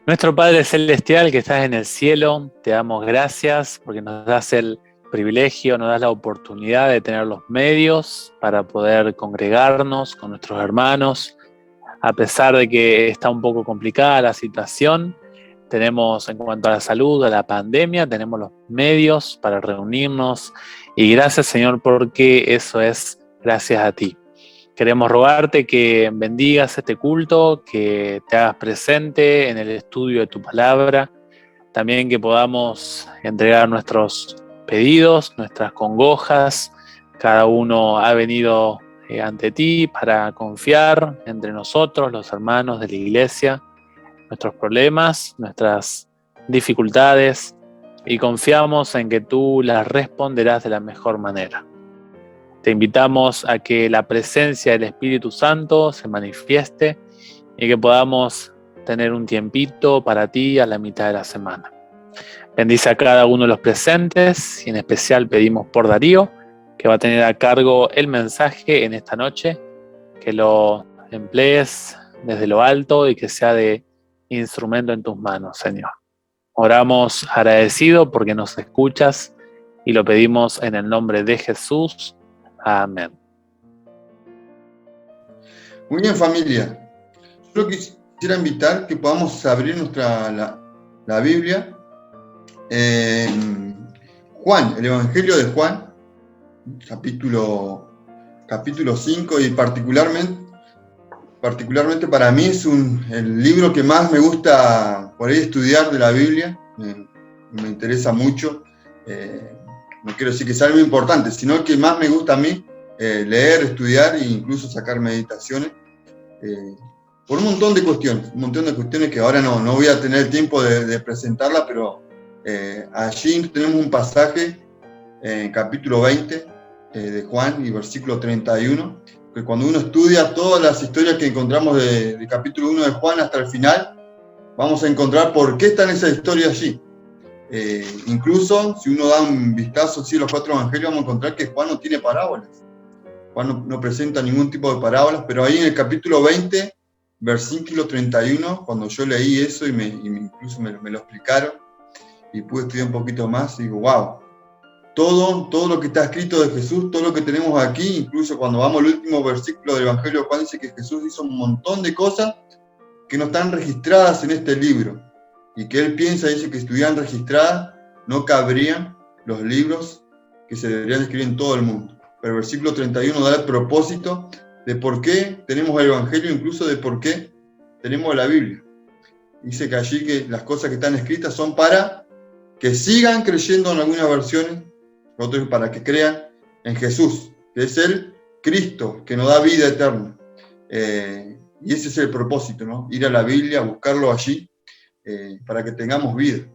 Nuestro Padre Celestial que estás en el cielo, te damos gracias porque nos das el privilegio, nos das la oportunidad de tener los medios para poder congregarnos con nuestros hermanos. A pesar de que está un poco complicada la situación, tenemos en cuanto a la salud, a la pandemia, tenemos los medios para reunirnos y gracias Señor porque eso es gracias a ti. Queremos rogarte que bendigas este culto, que te hagas presente en el estudio de tu palabra, también que podamos entregar nuestros pedidos, nuestras congojas. Cada uno ha venido ante ti para confiar entre nosotros, los hermanos de la iglesia, nuestros problemas, nuestras dificultades, y confiamos en que tú las responderás de la mejor manera. Te invitamos a que la presencia del Espíritu Santo se manifieste y que podamos tener un tiempito para ti a la mitad de la semana. Bendice a cada uno de los presentes y en especial pedimos por Darío, que va a tener a cargo el mensaje en esta noche, que lo emplees desde lo alto y que sea de instrumento en tus manos, Señor. Oramos agradecido porque nos escuchas y lo pedimos en el nombre de Jesús. Amén. Muy bien, familia. Yo quisiera invitar que podamos abrir la Biblia en Juan, el Evangelio de Juan, capítulo 5, y particularmente para mí es el libro que más me gusta por ahí estudiar de la Biblia. Me interesa mucho. No quiero decir que sea algo importante, sino que más me gusta a mí leer, estudiar e incluso sacar meditaciones. Por un montón de cuestiones que ahora no voy a tener tiempo de presentarla, pero allí tenemos un pasaje en capítulo 20 de Juan y versículo 31, que cuando uno estudia todas las historias que encontramos de capítulo 1 de Juan hasta el final, vamos a encontrar por qué están esas historias allí. Incluso si uno da un vistazo a los 4 evangelios, vamos a encontrar que Juan no tiene parábolas. Juan no presenta ningún tipo de parábolas, pero ahí en el capítulo 20, versículo 31, cuando yo leí eso y incluso me lo explicaron y pude estudiar un poquito más, digo, wow, todo lo que está escrito de Jesús, todo lo que tenemos aquí, incluso cuando vamos al último versículo del Evangelio de Juan, dice que Jesús hizo un montón de cosas que no están registradas en este libro, y que él dice que si estuvieran registradas, no cabrían los libros que se deberían escribir en todo el mundo. Pero el versículo 31 da el propósito de por qué tenemos el Evangelio, incluso de por qué tenemos la Biblia. Dice que allí que las cosas que están escritas son para que sigan creyendo en algunas versiones, otros para que crean en Jesús, que es el Cristo, que nos da vida eterna. Y ese es el propósito, ¿no? Ir a la Biblia, buscarlo allí, para que tengamos vida.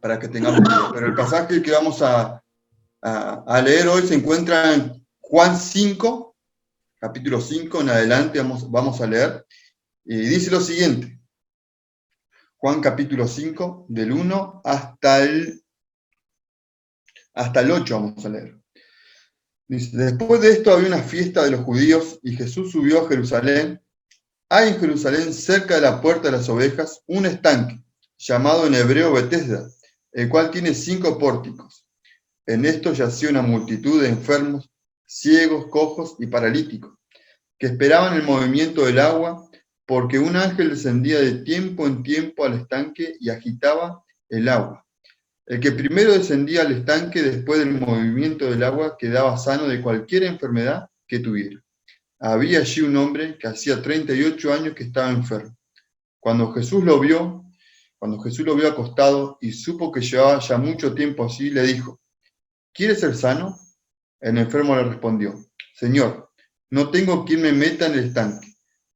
Pero el pasaje que vamos a leer hoy se encuentra en Juan 5, capítulo 5 en adelante, vamos a leer, y dice lo siguiente. Juan capítulo 5, del 1 hasta el 8 vamos a leer. Dice, después de esto había una fiesta de los judíos y Jesús subió a Jerusalén. Hay en Jerusalén, cerca de la puerta de las ovejas, un estanque, llamado en hebreo Betesda, el cual tiene 5 pórticos. En esto yacía una multitud de enfermos, ciegos, cojos y paralíticos, que esperaban el movimiento del agua, porque un ángel descendía de tiempo en tiempo al estanque y agitaba el agua. El que primero descendía al estanque después del movimiento del agua quedaba sano de cualquier enfermedad que tuviera. Había allí un hombre que hacía 38 años que estaba enfermo. Cuando Jesús lo vio acostado y supo que llevaba ya mucho tiempo así, le dijo, ¿quieres ser sano? El enfermo le respondió, Señor, no tengo quien me meta en el estanque.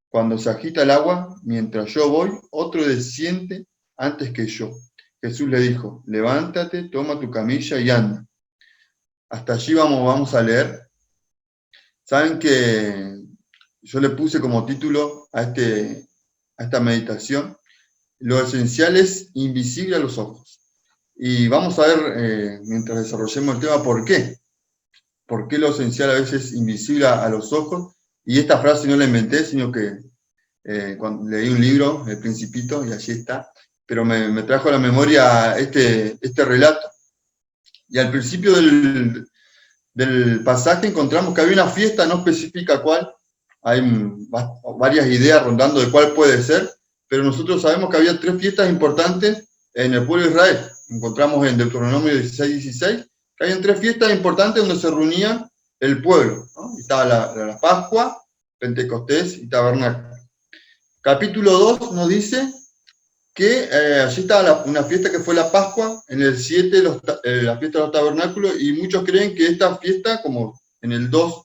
Cuando se agita el agua, mientras yo voy, otro desciende antes que yo. Jesús le dijo, levántate, toma tu camilla y anda. Hasta allí vamos a leer. Saben que yo le puse como título a esta meditación, lo esencial es invisible a los ojos. Y vamos a ver, mientras desarrollemos el tema, por qué. ¿Por qué lo esencial a veces es invisible a los ojos? Y esta frase no la inventé, sino que cuando leí un libro, El Principito, y allí está, pero me trajo a la memoria este relato. Y al principio del pasaje encontramos que había una fiesta, no específica cuál, hay varias ideas rondando de cuál puede ser, pero nosotros sabemos que había 3 fiestas importantes en el pueblo de Israel. Encontramos en Deuteronomio 16:16 que habían 3 fiestas importantes donde se reunían el pueblo, ¿no? Estaba la Pascua, Pentecostés y Tabernáculo. Capítulo 2 nos dice que allí estaba una fiesta que fue la Pascua, en el 7 la fiesta de los tabernáculos, y muchos creen que esta fiesta, como en el 2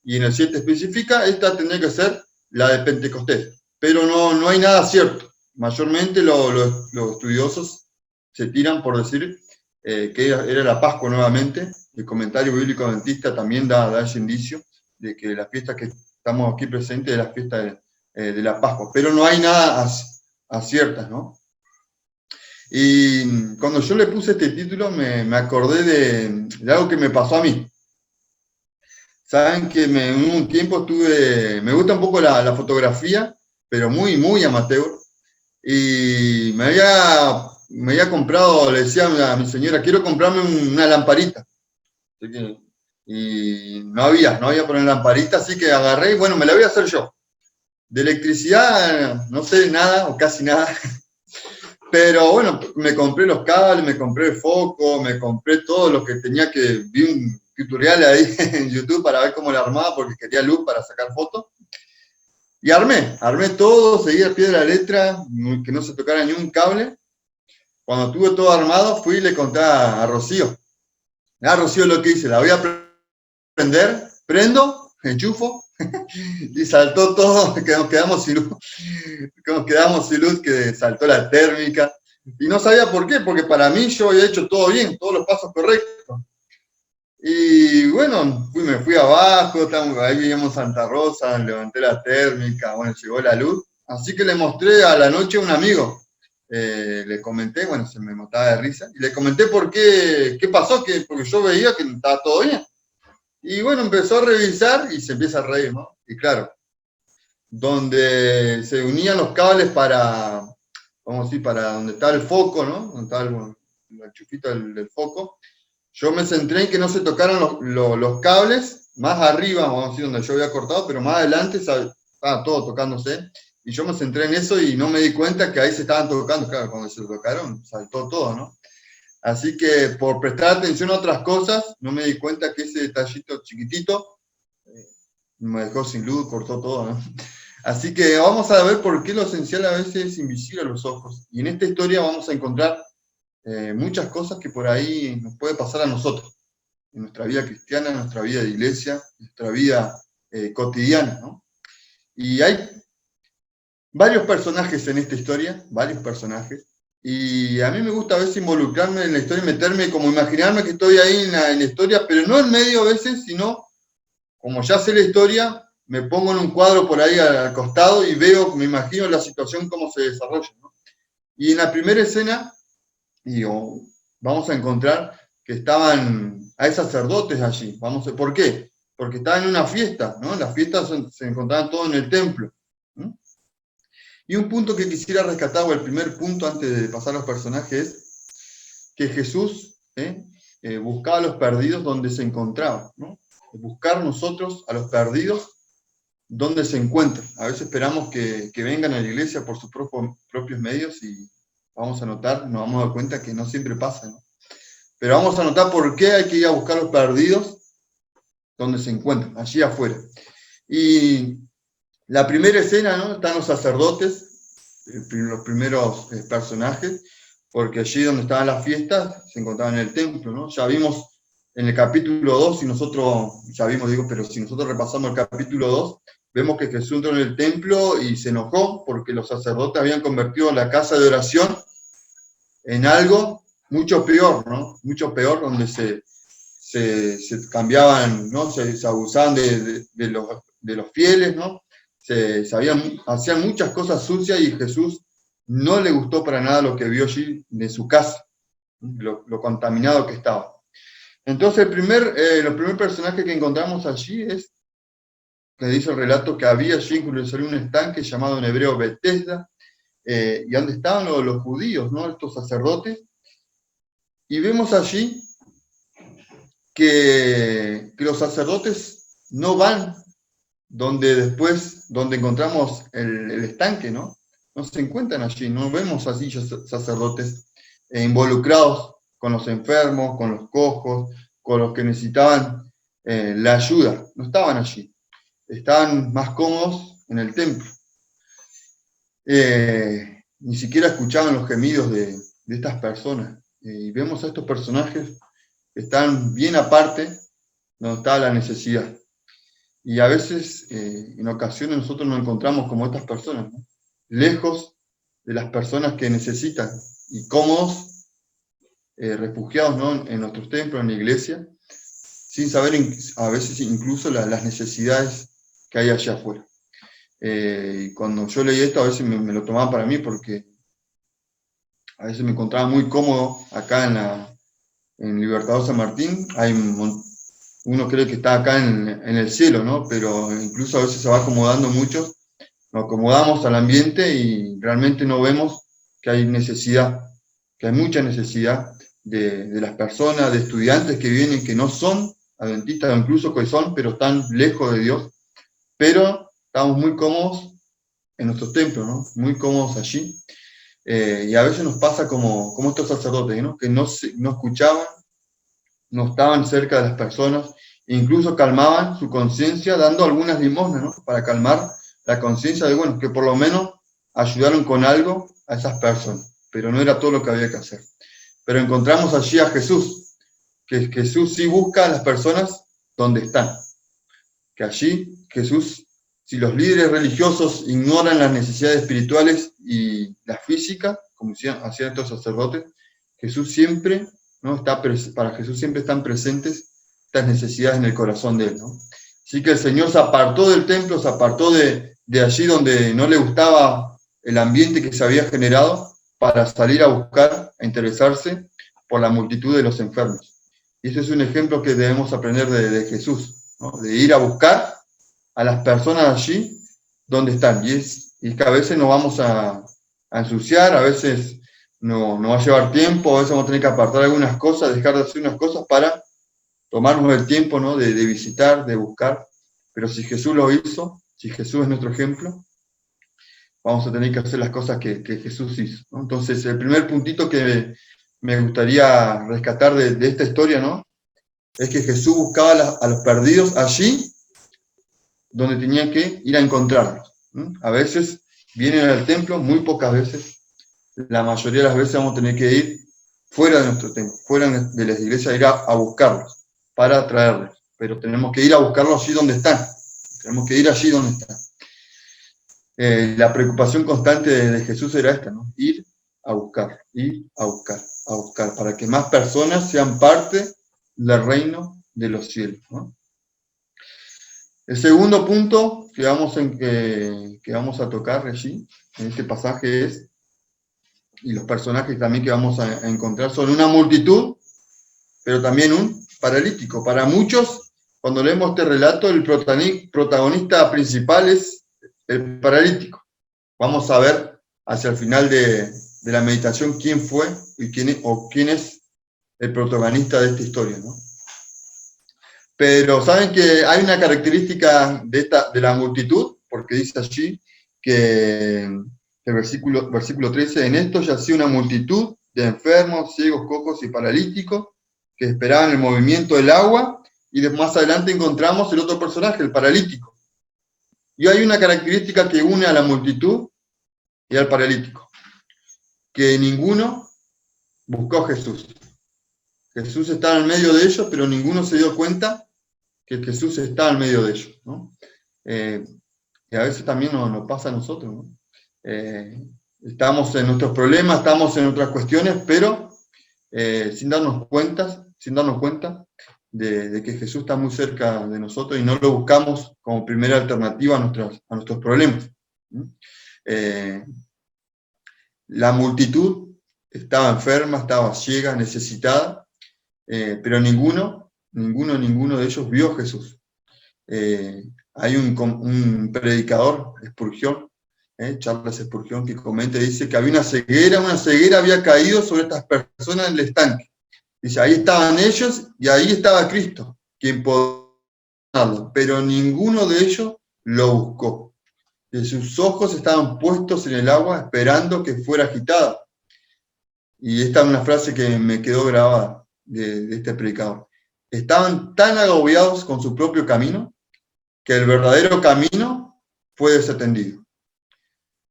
y en el 7 especifica, esta tendría que ser la de Pentecostés. Pero no hay nada cierto. Mayormente los estudiosos se tiran por decir que era la Pascua nuevamente. El comentario bíblico adventista también da ese indicio de que la fiesta que estamos aquí presentes es la fiesta de la Pascua. Pero no hay nada aciertas, ¿no? Y cuando yo le puse este título me acordé de algo que me pasó a mí. Saben que en un tiempo me gusta un poco la fotografía, pero muy, muy amateur. Y me había comprado, le decía a mi señora, quiero comprarme una lamparita. Y no había poner lamparita, así que agarré y bueno, me la voy a hacer yo. De electricidad no sé nada, o casi nada. Pero bueno, me compré los cables, me compré el foco, me compré todo lo que tenía vi un tutorial ahí en YouTube para ver cómo lo armaba porque quería luz para sacar fotos. Y armé todo, seguí al pie de la letra, que no se tocara ni un cable. Cuando tuve todo armado, fui y le conté a Rocío. Rocío, lo que hice, la voy a prender, prendo, enchufo, y saltó todo, que nos quedamos sin luz, que saltó la térmica. Y no sabía por qué, porque para mí yo había hecho todo bien, todos los pasos correctos. Y bueno, me fui abajo, ahí vivíamos Santa Rosa, levanté la térmica, bueno, llegó la luz. Así que le mostré a la noche a un amigo. Le comenté, bueno, se me mataba de risa, y le comenté por qué pasó, porque yo veía que estaba todo bien. Y bueno, empezó a revisar y se empieza a reír, ¿no? Y claro, donde se unían los cables vamos a decir, para donde está el foco, ¿no? Donde está el enchufito del foco. Yo me centré en que no se tocaran los cables más arriba, vamos a decir, donde yo había cortado, pero más adelante estaba todo tocándose. Y yo me centré en eso y no me di cuenta que ahí se estaban tocando. Claro, cuando se tocaron, saltó todo, ¿no? Así que por prestar atención a otras cosas, no me di cuenta que ese detallito chiquitito me dejó sin luz, cortó todo, ¿no? Así que vamos a ver por qué lo esencial a veces es invisible a los ojos. Y en esta historia vamos a encontrar muchas cosas que por ahí nos puede pasar a nosotros, en nuestra vida cristiana, en nuestra vida de iglesia, en nuestra vida cotidiana, ¿no? Y hay varios personajes en esta historia, varios personajes, y a mí me gusta a veces involucrarme en la historia, meterme, como imaginarme que estoy ahí en la historia, pero no en medio a veces, sino, como ya sé la historia, me pongo en un cuadro por ahí al costado y me imagino la situación, cómo se desarrolla, ¿no? Y en la primera escena, vamos a encontrar que hay sacerdotes allí. ¿Por qué? Porque estaban en una fiesta, ¿no? Las fiestas se encontraban todos en el templo, ¿no? Y un punto que quisiera rescatar, o el primer punto antes de pasar a los personajes, es que Jesús buscaba a los perdidos donde se encontraban, ¿no? Buscar nosotros a los perdidos donde se encuentran. A veces esperamos que vengan a la iglesia por sus propios medios y nos vamos a dar cuenta que no siempre pasa, ¿no? Pero vamos a notar por qué hay que ir a buscar a los perdidos donde se encuentran, allí afuera. Y la primera escena, ¿no? Están los sacerdotes, los primeros personajes, porque allí donde estaban las fiestas se encontraban en el templo, ¿no? Ya vimos en el capítulo 2, pero si nosotros repasamos el capítulo 2, vemos que Jesús entró en el templo y se enojó porque los sacerdotes habían convertido la casa de oración en algo mucho peor, ¿no? Mucho peor, donde se cambiaban, ¿no? Se abusaban de los fieles, ¿no? Hacían muchas cosas sucias y Jesús no le gustó para nada lo que vio allí de su casa, lo contaminado que estaba. Entonces, los primer personaje que encontramos allí es que dice el relato que había allí en Jerusalén un estanque llamado en hebreo Betesda, y donde estaban los judíos, ¿no? Estos sacerdotes, y vemos allí que los sacerdotes no van donde encontramos el estanque, ¿no? No se encuentran allí, no vemos allí sacerdotes involucrados con los enfermos, con los cojos, con los que necesitaban la ayuda, no estaban allí, estaban más cómodos en el templo. Ni siquiera escuchaban los gemidos de estas personas. Y vemos a estos personajes que están bien aparte donde está la necesidad. Y a veces, en ocasiones, nosotros nos encontramos como estas personas, ¿no? Lejos de las personas que necesitan y cómodos, refugiados, ¿no? En nuestros templos, en la iglesia, sin saber a veces incluso las necesidades que hay allá afuera. Y cuando yo leí esto, a veces me lo tomaba para mí porque a veces me encontraba muy cómodo acá en Libertador San Martín. Uno cree que está acá en el cielo, ¿no? Pero incluso a veces se va acomodando mucho, nos acomodamos al ambiente y realmente no vemos que hay necesidad, que hay mucha necesidad de las personas, de estudiantes que vienen, que no son adventistas, o incluso que son, pero están lejos de Dios, pero estamos muy cómodos en nuestros templos, ¿no? Muy cómodos allí. Y a veces nos pasa como estos sacerdotes, ¿no? Que no escuchaban, no estaban cerca de las personas, incluso calmaban su conciencia dando algunas limosnas, ¿no? Para calmar la conciencia de, bueno, que por lo menos ayudaron con algo a esas personas, pero no era todo lo que había que hacer. Pero encontramos allí a Jesús, que Jesús sí busca a las personas donde están, que allí Jesús, si los líderes religiosos ignoran las necesidades espirituales y la física, como hacían estos sacerdotes, Jesús siempre, ¿no? Para Jesús siempre están presentes estas necesidades en el corazón de él, ¿no? Así que el Señor se apartó del templo, se apartó de allí donde no le gustaba el ambiente que se había generado, para salir a buscar, a interesarse por la multitud de los enfermos. Y ese es un ejemplo que debemos aprender de Jesús, ¿no? De ir a buscar a las personas allí donde están. Y es que a veces nos vamos a ensuciar, a veces no va a llevar tiempo, a veces vamos a tener que apartar algunas cosas, dejar de hacer unas cosas para tomarnos el tiempo, ¿no? de visitar, de buscar. Pero si Jesús lo hizo, si Jesús es nuestro ejemplo, vamos a tener que hacer las cosas que Jesús hizo, ¿no? Entonces, el primer puntito que me gustaría rescatar de esta historia, ¿no? Es que Jesús buscaba a los perdidos allí donde tenían que ir a encontrarlos. A veces vienen al templo, muy pocas veces, la mayoría de las veces vamos a tener que ir fuera de nuestro templo, fuera de las iglesias, ir a buscarlos, para traerlos. Pero tenemos que ir a buscarlos allí donde están. Tenemos que ir allí donde están. La preocupación constante de Jesús era esta, ¿no? Ir a buscar, para que más personas sean parte del reino de los cielos, ¿no? El segundo punto que vamos a tocar allí, en este pasaje es, y los personajes también que vamos a encontrar son una multitud, pero también un paralítico. Para muchos, cuando leemos este relato, el protagonista principal es el paralítico. Vamos a ver hacia el final de la meditación quién fue y quién es el protagonista de esta historia, ¿no? Pero saben que hay una característica de la multitud, porque dice allí que el versículo 13, en esto yacía una multitud de enfermos, ciegos, cojos y paralíticos que esperaban el movimiento del agua, y más adelante encontramos el otro personaje, el paralítico. Y hay una característica que une a la multitud y al paralítico, que ninguno buscó a Jesús. Jesús estaba en medio de ellos, pero ninguno se dio cuenta que Jesús está en medio de ellos, ¿no? Y a veces también nos pasa a nosotros, ¿no? Estamos en nuestros problemas, estamos en otras cuestiones, pero sin darnos cuenta de que Jesús está muy cerca de nosotros y no lo buscamos como primera alternativa a nuestros problemas. La multitud estaba enferma, estaba ciega, necesitada, pero ninguno de ellos vio a Jesús. Hay un predicador, Spurgeon, Charles Spurgeon, que comenta y dice que había una ceguera había caído sobre estas personas en el estanque. Dice, ahí estaban ellos y ahí estaba Cristo, quien podía darlo, pero ninguno de ellos lo buscó. Y sus ojos estaban puestos en el agua esperando que fuera agitada. Y esta es una frase que me quedó grabada de este predicador. Estaban tan agobiados con su propio camino que el verdadero camino fue desatendido.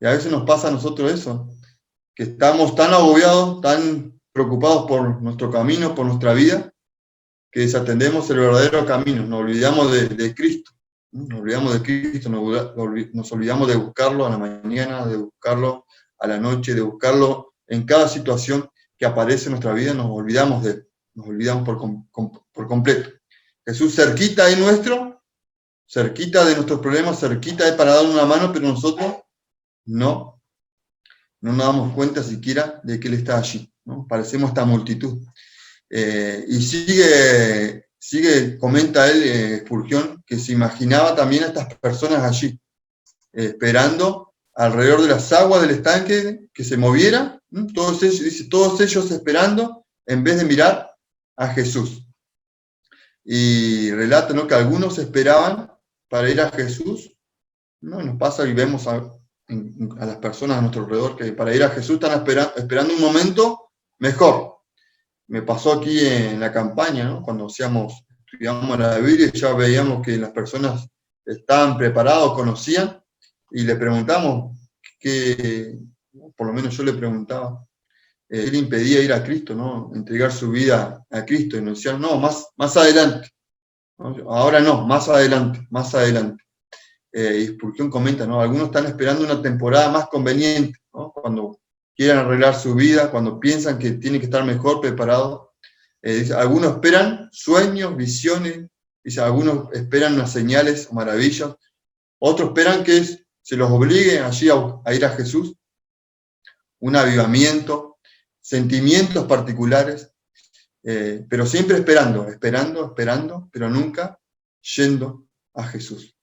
Y a veces nos pasa a nosotros eso, que estamos tan agobiados, tan preocupados por nuestro camino, por nuestra vida, que desatendemos el verdadero camino, nos olvidamos de Cristo, ¿no? Nos olvidamos de Cristo, nos olvidamos de buscarlo a la mañana, de buscarlo a la noche, de buscarlo en cada situación que aparece en nuestra vida, nos olvidamos por completo. Jesús cerquita ahí nuestro, cerquita de nuestros problemas, cerquita ahí para dar una mano, pero nosotros no nos damos cuenta siquiera de que Él está allí, ¿no? Parecemos esta multitud. Y sigue, comenta él, Spurgeon, que se imaginaba también a estas personas allí, esperando alrededor de las aguas del estanque que se moviera, todos ellos esperando, en vez de mirar a Jesús. Y relata, ¿no?, que algunos esperaban para ir a Jesús, ¿no? Nos pasa y vemos a las personas a nuestro alrededor que para ir a Jesús están esperando un momento mejor. Me pasó aquí en la campaña, ¿no? Cuando estudiamos la Biblia, ya veíamos que las personas estaban preparadas, conocían, y le preguntamos, por lo menos yo le preguntaba, ¿qué le impedía ir a Cristo, ¿no? Entregar su vida a Cristo? Y nos decían, no, más adelante, ¿no? Ahora no, más adelante, más adelante. Y Spurgeon comenta, ¿no? Algunos están esperando una temporada más conveniente, ¿no? Cuando quieren arreglar su vida, cuando piensan que tienen que estar mejor preparados. Dice, algunos esperan sueños, visiones, dice, algunos esperan unas señales o maravillas, otros esperan que se los obligue allí a ir a Jesús, un avivamiento, sentimientos particulares, pero siempre esperando, pero nunca yendo a Jesús.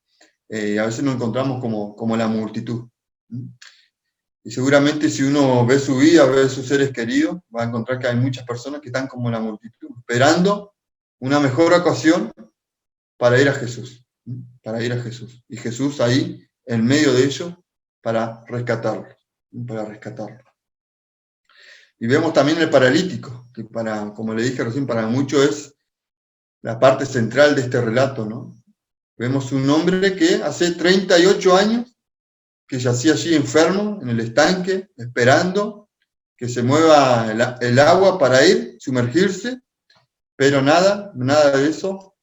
A veces nos encontramos como la multitud. Y seguramente si uno ve su vida, ve a sus seres queridos, va a encontrar que hay muchas personas que están como la multitud, esperando una mejor ocasión para ir a Jesús. Y Jesús ahí, en medio de ellos, para rescatarlos. Y vemos también el paralítico, que como le dije recién, para muchos es la parte central de este relato, ¿no? Vemos un hombre que hace 38 años que yacía allí enfermo en el estanque, esperando que se mueva el agua para ir, sumergirse, pero nada de eso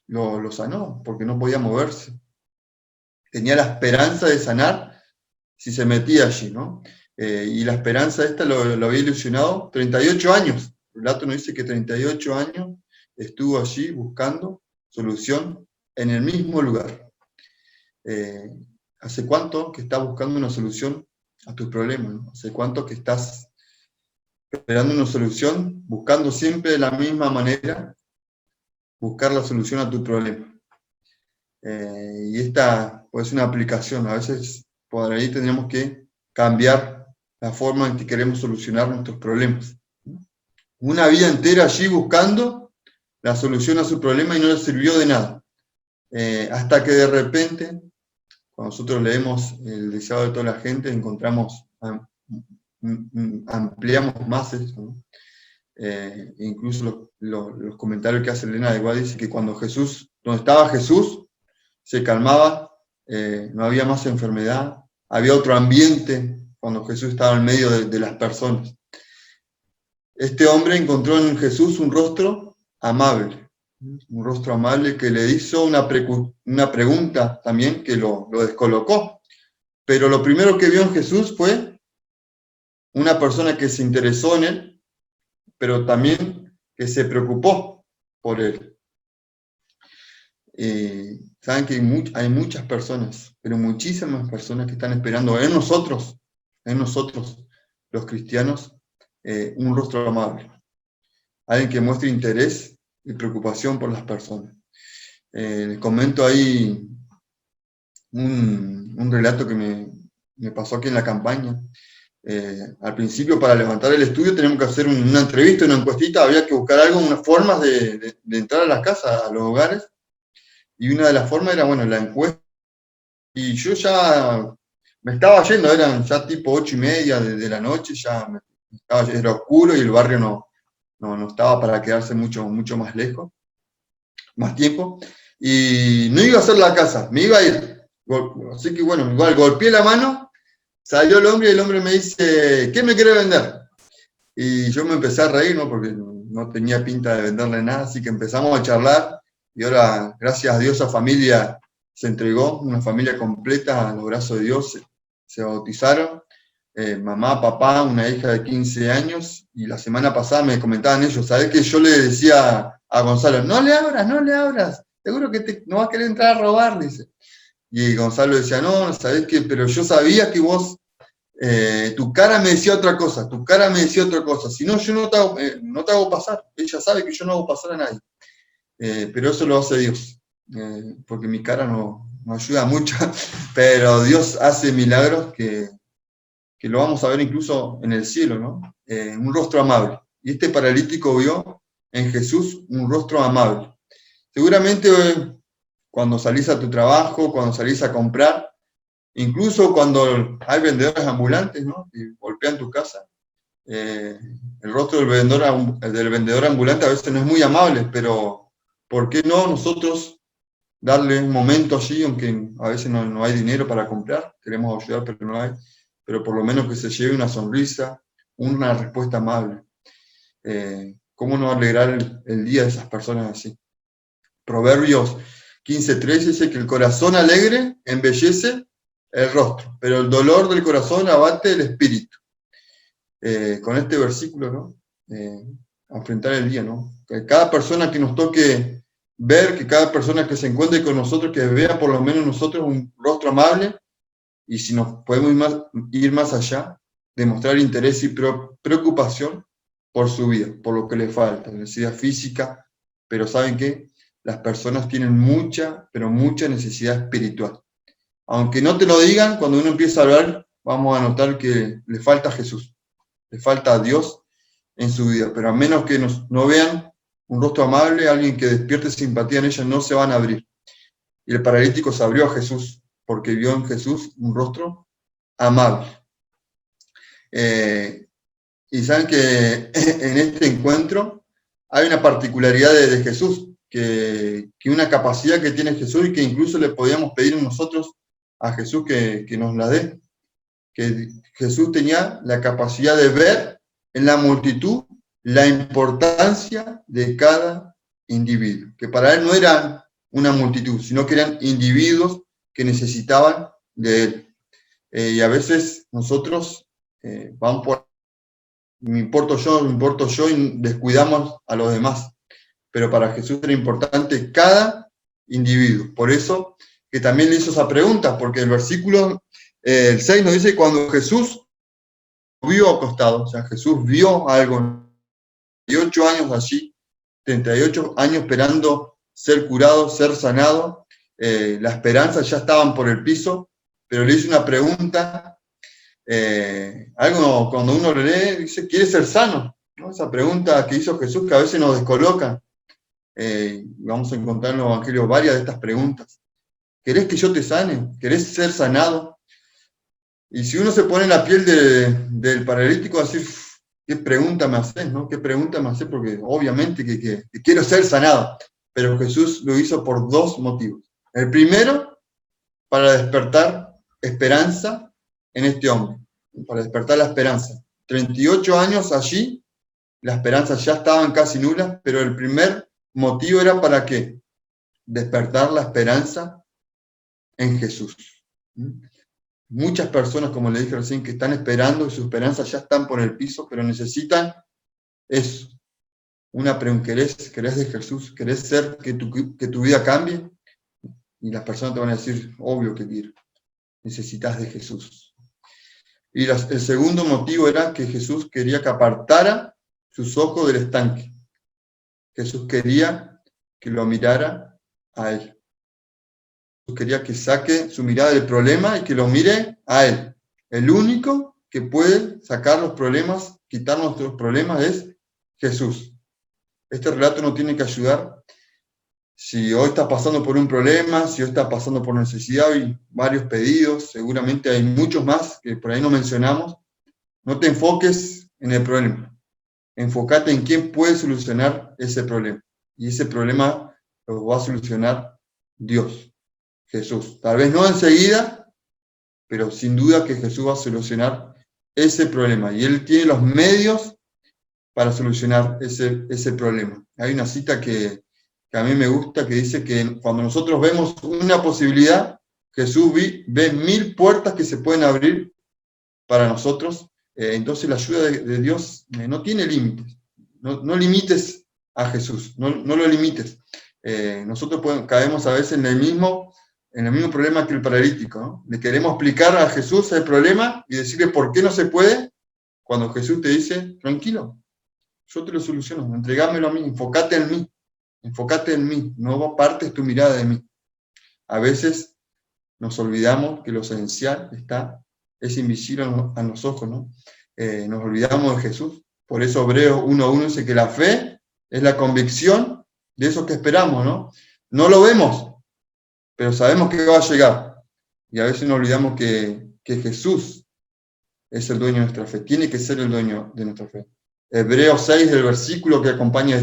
lo sanó, porque no podía moverse. Tenía la esperanza de sanar si se metía allí, ¿no? Y la esperanza esta lo había ilusionado 38 años. El relato nos dice que 38 años estuvo allí buscando solución en el mismo lugar. ¿Hace cuánto que estás buscando una solución a tus problemas, ¿no? ¿Hace cuánto que estás esperando una solución, buscando siempre de la misma manera, buscar la solución a tu problema? Y esta puede ser una aplicación. A veces por ahí tendríamos que cambiar la forma en que queremos solucionar nuestros problemas. Una vida entera allí buscando la solución a su problema y no le sirvió de nada. Hasta que de repente, cuando nosotros leemos el deseado de toda la gente, ampliamos más eso, ¿no? Incluso los comentarios que hace Elena de Guad dice que donde estaba Jesús, se calmaba, no había más enfermedad, había otro ambiente cuando Jesús estaba en medio de las personas. Este hombre encontró en Jesús un rostro amable que le hizo una pregunta también que lo descolocó. Pero lo primero que vio en Jesús fue una persona que se interesó en él, pero también que se preocupó por él. Saben que hay muchas personas, pero muchísimas personas que están esperando en nosotros, los cristianos, un rostro amable. Alguien que muestre interés y preocupación por las personas. Les comento ahí un relato que me pasó aquí en la campaña. Al principio, para levantar el estudio, tenemos que hacer una entrevista, una encuestita, había que buscar algo, unas formas de entrar a las casas, a los hogares, y una de las formas era, bueno, la encuesta, y yo ya me estaba yendo, eran ya tipo 8:30 de la noche, era oscuro y el barrio no estaba para quedarse mucho más lejos, más tiempo, y no iba a hacer la casa, me iba a ir. Así que bueno, igual golpeé la mano, salió el hombre y el hombre me dice, ¿qué me quiere vender? Y yo me empecé a reír, ¿no? Porque no tenía pinta de venderle nada, así que empezamos a charlar y ahora, gracias a Dios, esa familia se entregó, una familia completa a los brazos de Dios, se bautizaron, mamá, papá, una hija de 15 años, y la semana pasada me comentaban ellos, ¿sabés que yo le decía a Gonzalo, no le abras, seguro que no vas a querer entrar a robar, dice. Y Gonzalo decía, no, ¿sabés qué? Pero yo sabía que vos tu cara me decía otra cosa, si no, yo no te hago pasar, ella sabe que yo no hago pasar a nadie, pero eso lo hace Dios, porque mi cara no ayuda mucho, pero Dios hace milagros que lo vamos a ver incluso en el cielo, ¿no? Un rostro amable, y este paralítico vio en Jesús un rostro amable. Seguramente cuando salís a tu trabajo, cuando salís a comprar, incluso cuando hay vendedores ambulantes, ¿no? Que golpean tu casa, el rostro del vendedor ambulante a veces no es muy amable, pero ¿por qué no nosotros darle un momento allí, aunque a veces no hay dinero para comprar, queremos ayudar pero no hay, pero por lo menos que se lleve una sonrisa, una respuesta amable? ¿Cómo no alegrar el día de esas personas así? Proverbios 15:13 dice que el corazón alegre embellece el rostro, pero el dolor del corazón abate el espíritu. Con este versículo, ¿no? Enfrentar el día, ¿no? Que cada persona que nos toque ver, que cada persona que se encuentre con nosotros, que vea por lo menos nosotros un rostro amable, y si nos podemos ir más allá, demostrar interés y preocupación por su vida, por lo que le falta, necesidad física, pero ¿saben qué? Las personas tienen mucha, pero mucha necesidad espiritual. Aunque no te lo digan, cuando uno empieza a hablar, vamos a notar que le falta a Jesús, le falta a Dios en su vida, pero a menos que no vean un rostro amable, alguien que despierte simpatía en ellos, no se van a abrir. Y el paralítico se abrió a Jesús, porque vio en Jesús un rostro amable. Y saben que en este encuentro hay una particularidad de Jesús, que una capacidad que tiene Jesús y que incluso le podíamos pedir nosotros a Jesús que nos la dé, que Jesús tenía la capacidad de ver en la multitud la importancia de cada individuo, que para él no eran una multitud, sino que eran individuos que necesitaban de él. Y a veces nosotros vamos por me importo yo y descuidamos a los demás, pero para Jesús era importante cada individuo. Por eso que también le hizo esa pregunta, porque el versículo el 6 nos dice cuando Jesús vio acostado, o sea, Jesús vio algo, 38 años allí, 38 años esperando ser curado, ser sanado, la esperanza ya estaban por el piso, pero le hizo una pregunta, algo cuando uno lo lee, dice, ¿quiere ser sano? ¿No? Esa pregunta que hizo Jesús que a veces nos descoloca. Vamos a encontrar en los evangelios varias de estas preguntas. ¿Querés que yo te sane? ¿Querés ser sanado? Y si uno se pone en la piel del paralítico, va a decir, ¿qué pregunta me haces? ¿No? ¿Qué pregunta me haces? Porque obviamente que quiero ser sanado. Pero Jesús lo hizo por dos motivos. El primero, para despertar esperanza en este hombre, para despertar la esperanza. 38 años allí, la esperanza ya estaban casi nulas, pero el primer motivo era para que despertar la esperanza en Jesús. Muchas personas, como le dije recién, que están esperando y sus esperanzas ya están por el piso, pero necesitan eso. Una pregunta, ¿querés de Jesús? ¿Querés ser que tu vida cambie? Y las personas te van a decir, obvio que quiero. Necesitas de Jesús. Y el segundo motivo era que Jesús quería que apartara sus ojos del estanque. Jesús quería que lo mirara a Él. Jesús quería que saque su mirada del problema y que lo mire a Él. El único que puede sacar los problemas, quitar nuestros problemas es Jesús. Este relato nos tiene que ayudar. Si hoy estás pasando por un problema, si hoy estás pasando por necesidad y varios pedidos, seguramente hay muchos más que por ahí no mencionamos, no te enfoques en el problema. Enfócate en quién puede solucionar ese problema. Y ese problema lo va a solucionar Dios, Jesús. Tal vez no enseguida, pero sin duda que Jesús va a solucionar ese problema. Y Él tiene los medios para solucionar ese problema. Hay una cita que a mí me gusta, que dice que cuando nosotros vemos una posibilidad, Jesús ve 1000 puertas que se pueden abrir para nosotros. Entonces la ayuda de Dios no tiene límites. No limites a Jesús, no lo limites. Nosotros caemos a veces en el mismo problema que el paralítico, ¿no? Le queremos explicar a Jesús el problema y decirle por qué no se puede, cuando Jesús te dice, tranquilo, yo te lo soluciono, entregámelo a mí, enfócate en mí, no apartes tu mirada de mí. A veces nos olvidamos que lo esencial es invisible a los ojos, ¿no? Nos olvidamos de Jesús. Por eso Hebreos 1:1 dice que la fe es la convicción de eso que esperamos, ¿no? No lo vemos, pero sabemos que va a llegar. Y a veces nos olvidamos que Jesús es el dueño de nuestra fe, tiene que ser el dueño de nuestra fe. Hebreos 6, el versículo que acompaña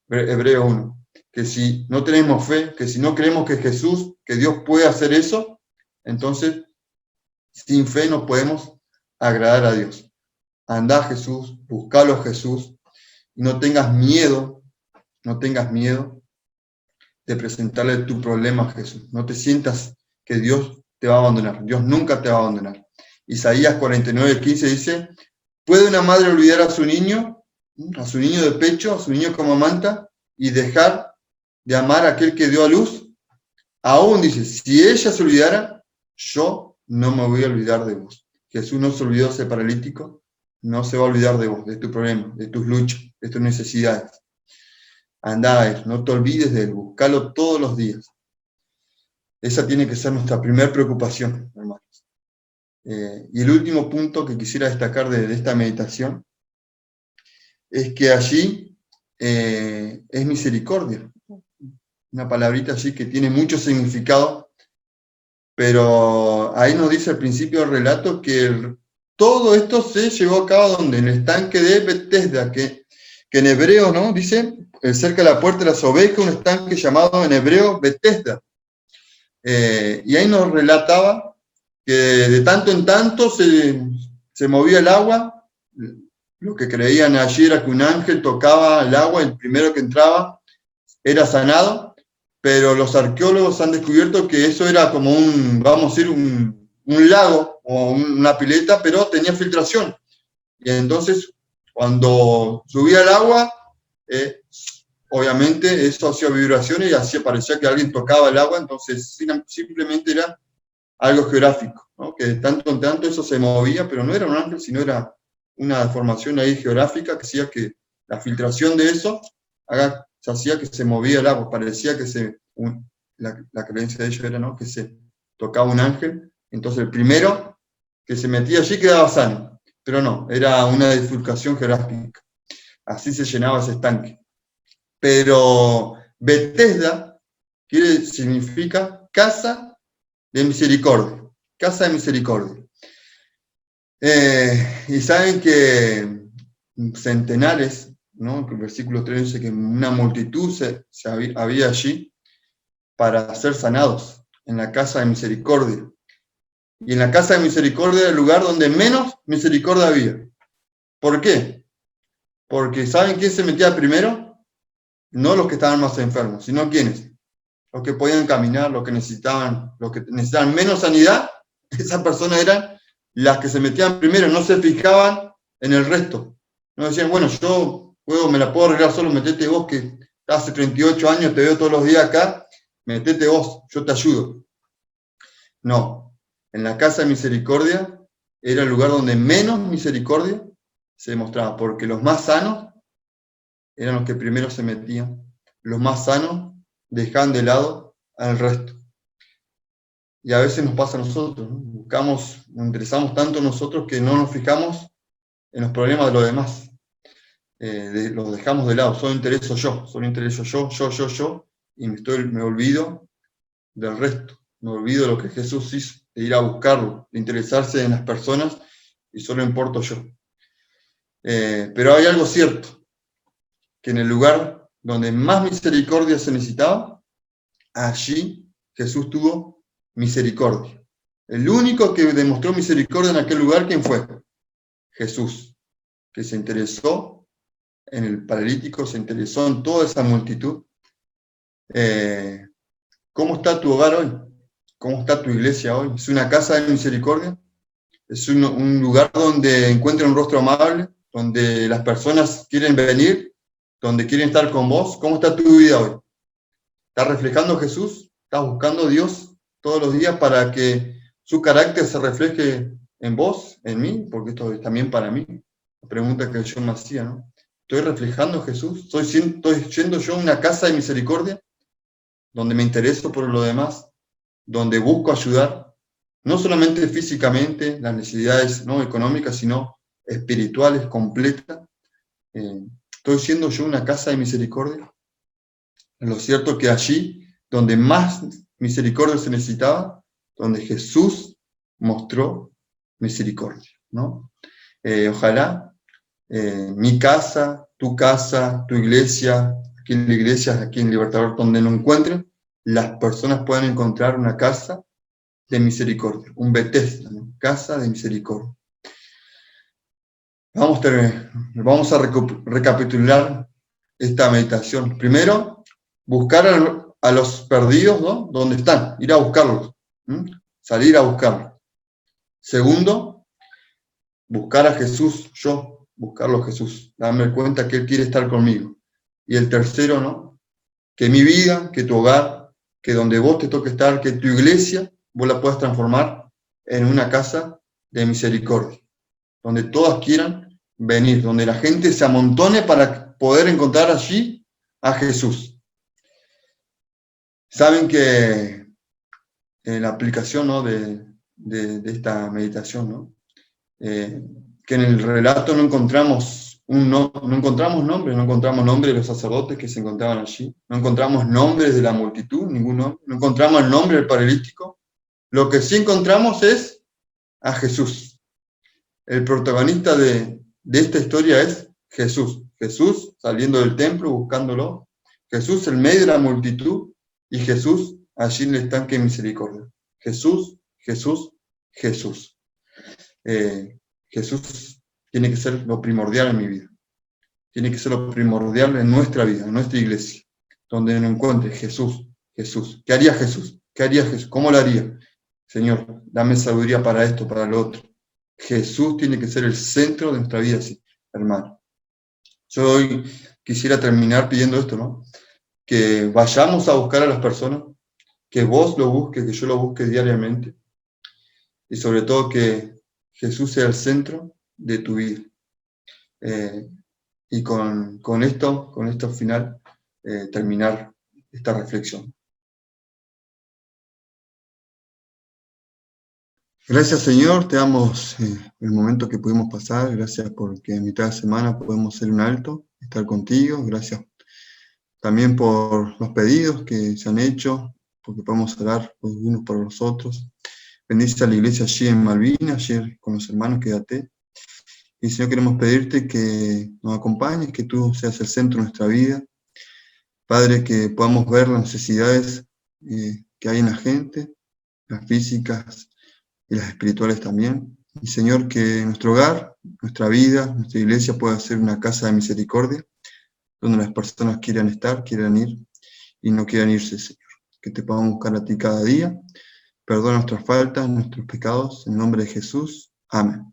Hebreos 1, que si no tenemos fe, que si no creemos que Jesús, que Dios puede hacer eso, entonces sin fe no podemos agradar a Dios. Anda a Jesús, buscalo a Jesús, y no tengas miedo de presentarle tu problema a Jesús. No te sientas que Dios te va a abandonar. Dios nunca te va a abandonar. Isaías 49:15 dice, ¿puede una madre olvidar a su niño de pecho, a su niño como manta, y dejar de amar a aquel que dio a luz? Aún dice, si ella se olvidara, yo no me voy a olvidar de vos. Jesús no se olvidó de ese paralítico, no se va a olvidar de vos, de tu problema, de tus luchas, de tus necesidades. Andá a Él, no te olvides de Él, buscalo todos los días. Esa tiene que ser nuestra primera preocupación, hermanos. Y el último punto que quisiera destacar de esta meditación es que allí es misericordia. Una palabrita allí que tiene mucho significado, pero ahí nos dice al principio del relato que todo esto se llevó a cabo donde, en el estanque de Betesda, que en hebreo, ¿no? Dice, cerca de la puerta de las ovejas, un estanque llamado en hebreo Betesda. Y ahí nos relataba que de tanto en tanto se movía el agua. Lo que creían allí era que un ángel tocaba el agua, el primero que entraba era sanado, pero los arqueólogos han descubierto que eso era como un lago o una pileta, pero tenía filtración. Y entonces, cuando subía el agua, obviamente eso hacía vibraciones y parecía que alguien tocaba el agua, entonces simplemente era algo geográfico, ¿no? Que de tanto en tanto eso se movía, pero no era un ángel, sino era una deformación ahí geográfica que hacía que la filtración de eso se hacía que se movía el agua, parecía que la creencia de ellos era, ¿no? Que se tocaba un ángel, entonces el primero que se metía allí quedaba sano, pero no, era una bifurcación geográfica, así se llenaba ese estanque. Pero Betesda significa casa de misericordia, casa de misericordia. Y saben que centenares, ¿no? El versículo 3 dice que una multitud había allí para ser sanados en la casa de misericordia. Y en la casa de misericordia era el lugar donde menos misericordia había. ¿Por qué? Porque ¿saben quién se metía primero? No los que estaban más enfermos, sino ¿quiénes? Los que podían caminar, los que necesitaban menos sanidad. Esas personas eran las que se metían primero, no se fijaban en el resto. No decían, bueno, yo me la puedo arreglar solo, metete vos, que hace 38 años te veo todos los días acá, metete vos, yo te ayudo. No, en la casa de misericordia era el lugar donde menos misericordia se demostraba, porque los más sanos eran los que primero se metían, los más sanos dejan de lado al resto. Y a veces nos pasa a nosotros, ¿no? Nos interesamos tanto nosotros que no nos fijamos en los problemas de los demás. Los dejamos de lado, solo intereso yo, y me olvido del resto, me olvido de lo que Jesús hizo, de ir a buscarlo, de interesarse en las personas, y solo importo yo. Pero hay algo cierto, que en el lugar donde más misericordia se necesitaba, allí Jesús tuvo misericordia. El único que demostró misericordia en aquel lugar, ¿quién fue? Jesús, que se interesó en el paralítico, se interesó en toda esa multitud. ¿Cómo está tu hogar hoy? ¿Cómo está tu iglesia hoy? ¿Es una casa de misericordia? ¿Es un lugar donde encuentran un rostro amable? ¿Donde las personas quieren venir? ¿Donde quieren estar con vos? ¿Cómo está tu vida hoy? ¿Estás reflejando a Jesús? ¿Estás buscando a Dios todos los días para que su carácter se refleje en vos, en mí? Porque esto es también para mí. La pregunta que yo me hacía, ¿no? ¿Estoy reflejando a Jesús? ¿Estoy yendo yo a una casa de misericordia? Donde me intereso por lo demás, donde busco ayudar, no solamente físicamente, las necesidades no económicas, sino espirituales, completas. ¿Estoy siendo yo una casa de misericordia? Lo cierto es que allí, donde más misericordia se necesitaba, donde Jesús mostró misericordia, ¿no? Ojalá mi casa, tu iglesia, aquí en la iglesia, aquí en Libertador, donde lo encuentren, las personas puedan encontrar una casa de misericordia, un Betesda, ¿no? Casa de misericordia. Vamos a recapitular esta meditación. Primero, buscar a los perdidos, ¿no? ¿Dónde están? Ir a buscarlos. Salir a buscarlos. Segundo, buscar a Jesús, buscarlo a Jesús. Darme cuenta que Él quiere estar conmigo. Y el tercero, ¿no? Que mi vida, que tu hogar, que donde vos te toque estar, que tu iglesia, vos la puedas transformar en una casa de misericordia. Donde todas quieran venir, donde la gente se amontone para poder encontrar allí a Jesús. Saben que en la aplicación, ¿no? de esta meditación, ¿no? Que en el relato no encontramos nombres, no encontramos nombres de los sacerdotes que se encontraban allí, no encontramos nombres de la multitud, ninguno, no encontramos el nombre del paralítico. Lo que sí encontramos es a Jesús. El protagonista de esta historia es Jesús. Jesús saliendo del templo, buscándolo. Jesús en medio de la multitud y Jesús allí en el estanque de misericordia. Jesús, Jesús, Jesús. Jesús tiene que ser lo primordial en mi vida. Tiene que ser lo primordial en nuestra vida, en nuestra iglesia. Donde nos encuentre Jesús, Jesús. ¿Qué haría Jesús? ¿Qué haría Jesús? ¿Cómo lo haría? Señor, dame sabiduría para esto, para lo otro. Jesús tiene que ser el centro de nuestra vida, sí, hermano. Yo hoy quisiera terminar pidiendo esto, ¿no? Que vayamos a buscar a las personas, que vos lo busques, que yo lo busque diariamente, y sobre todo que Jesús sea el centro de tu vida. Y con esto final, terminar esta reflexión. Gracias, Señor, te damos el momento que pudimos pasar. Gracias porque en mitad de semana podemos hacer un alto, estar contigo. Gracias también por los pedidos que se han hecho, porque podemos orar los unos por los otros. Bendice a la iglesia allí en Malvinas, ayer con los hermanos, quédate. Y Señor, queremos pedirte que nos acompañes, que tú seas el centro de nuestra vida. Padre, que podamos ver las necesidades que hay en la gente, las físicas y las espirituales también. Y Señor, que nuestro hogar, nuestra vida, nuestra iglesia pueda ser una casa de misericordia, donde las personas quieran estar, quieran ir y no quieran irse, Señor. Que te podamos buscar a ti cada día. Perdona nuestras faltas, nuestros pecados, en nombre de Jesús. Amén.